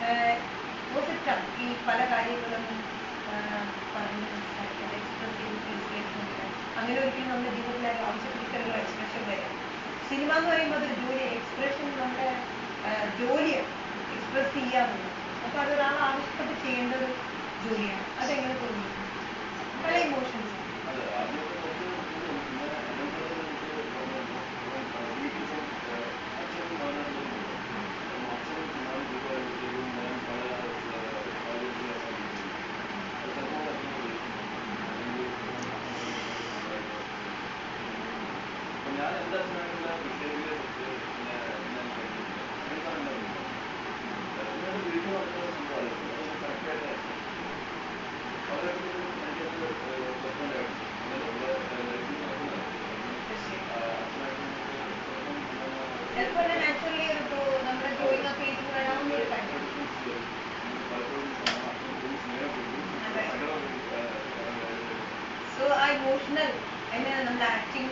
Was it ton ഈ പല കാര്യങ്ങളും പറഞ്ഞ് മനസ്സിലാക്കിയത് എക്സ്പ്രസ് ചെയ്ത് അങ്ങനെ ഒരിക്കലും നമ്മുടെ ജീവിതത്തിലെ ആവശ്യപ്പെട്ടിട്ടുള്ള എക്സ്പ്രഷൻ വരാം. സിനിമ എന്ന് പറയുമ്പോൾ അതൊരു ജോലി, എക്സ്പ്രഷൻ നമ്മുടെ ജോലിയെ എക്സ്പ്രസ് ചെയ്യാറുണ്ട്. അപ്പോൾ അതൊരാൾ ആവശ്യപ്പെട്ട് ചെയ്യേണ്ട ഒരു ജോലിയാണ്. അതെങ്ങനെ തോന്നുന്നു? പല ഇമോഷൻസ് ഞാൻ എന്താ അച്ഛനായിട്ടുള്ള കുട്ടികളിലെ വീട്ടിൽ നടക്കുന്ന സംഭവമാണ് കറക്റ്റായിട്ട് അവരൊക്കെ സോ ആ ഇമോഷണൽ അതിന് നമ്മുടെ ആക്ടിങ്